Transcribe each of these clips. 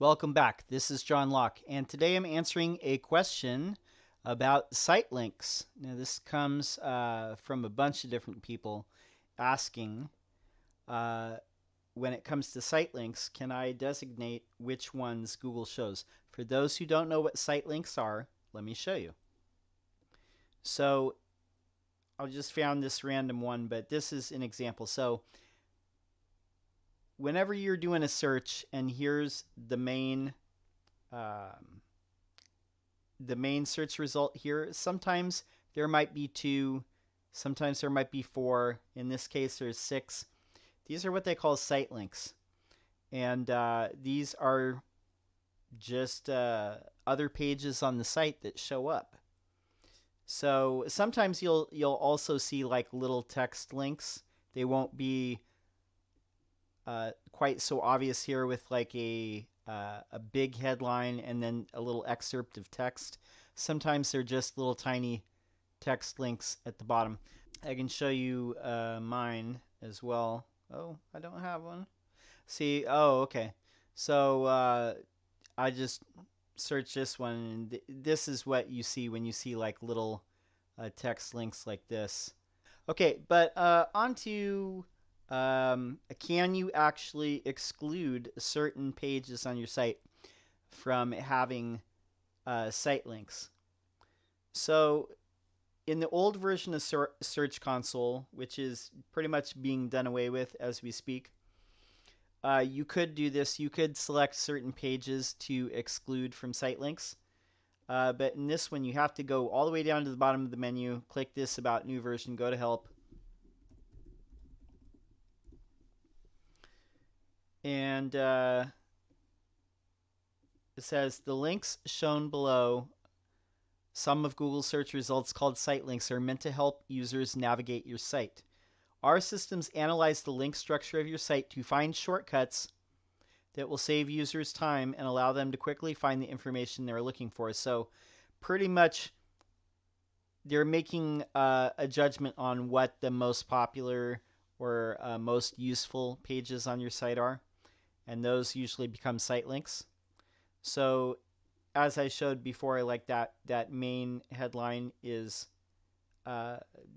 Welcome back. This is John Locke, and today I'm answering a question about site links. Now, this comes from a bunch of different people asking, uh, when it comes to site links, can I designate which ones Google shows? For those who don't know what site links are, let me show you. So, I just found this random one, but this is an example. So, whenever you're doing a search, and here's um, the main search result here. Sometimes there might be two, sometimes there might be four. In this case, there's six. These are what they call site links, and these are just other pages on the site that show up. So sometimes you'll also see like little text links. They won't be quite so obvious here with like a big headline and then a little excerpt of text. Sometimes they're just little tiny text links at the bottom. I can show you mine as well. Oh, I don't have one. See, oh, okay. So I just searched this one, and this is what you see when you see like little text links like this. Okay, but on to can you actually exclude certain pages on your site from having site links? So in the old version of Search Console, which is pretty much being done away with as we speak, you could do this. You could select certain pages to exclude from site links. But in this one, you have to go all the way down to the bottom of the menu, click this About New Version, go to Help. And it says the links shown below, some of Google's search results called site links, are meant to help users navigate your site. Our systems analyze the link structure of your site to find shortcuts that will save users time and allow them to quickly find the information they're looking for. So pretty much they're making a judgment on what the most popular or most useful pages on your site are, and those usually become site links. So as I showed before, like that main headline is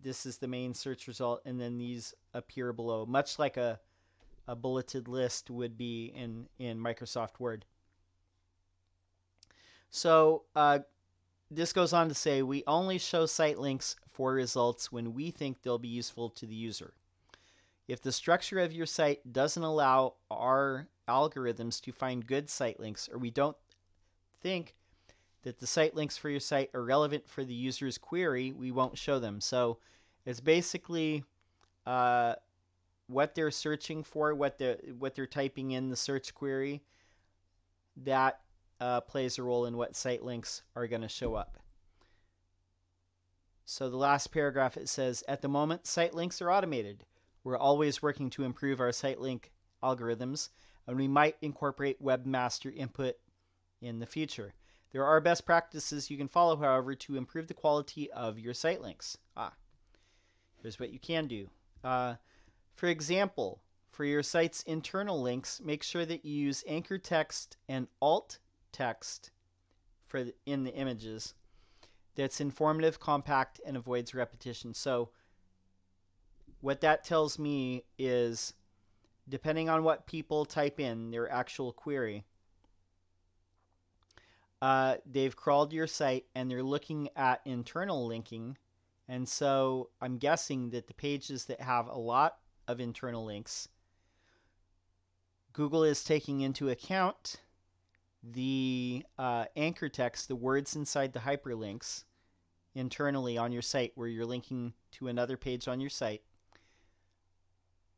this is the main search result, and then these appear below, much like a bulleted list would be in Microsoft Word. So this goes on to say, we only show site links for results when we think they'll be useful to the user. If the structure of your site doesn't allow our algorithms to find good site links, or we don't think that the site links for your site are relevant for the user's query, we won't show them. So it's basically what they're searching for, what they're typing in the search query, that plays a role in what site links are going to show up. So the last paragraph, it says, at the moment, site links are automated. We're always working to improve our site link algorithms, and we might incorporate webmaster input in the future. There are best practices you can follow, however, to improve the quality of your site links. Here's what you can do. For example, for your site's internal links, make sure that you use anchor text and alt text in the images that's informative, compact, and avoids repetition. So what that tells me is, depending on what people type in their actual query, they've crawled your site and they're looking at internal linking. And so I'm guessing that the pages that have a lot of internal links, Google is taking into account the anchor text, the words inside the hyperlinks internally on your site where you're linking to another page on your site.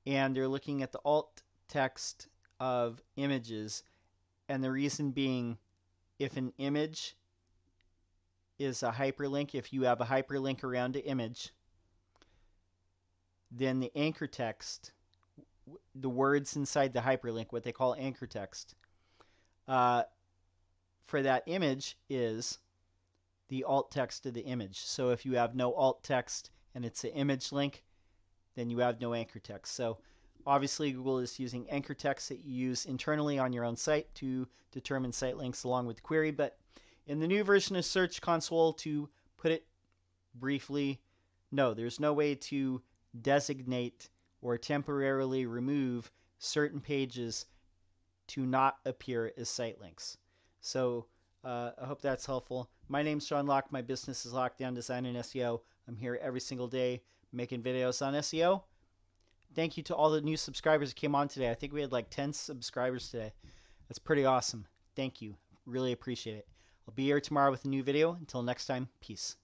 And they're looking at the alt text of images. And the reason being, if an image is a hyperlink, if you have a hyperlink around an image, then the anchor text, the words inside the hyperlink, what they call anchor text, for that image is the alt text of the image. So if you have no alt text and it's an image link, then you have no anchor text. So Obviously, Google is using anchor text that you use internally on your own site to determine site links along with the query. But in the new version of Search Console, to put it briefly, no, there's no way to designate or temporarily remove certain pages to not appear as site links. So I hope that's helpful. My name's Sean Locke. My business is Lockdown Design and SEO. I'm here every single day making videos on SEO. Thank you to all the new subscribers that came on today. I think we had like 10 subscribers today. That's pretty awesome. Thank you. Really appreciate it. I'll be here tomorrow with a new video. Until next time, peace.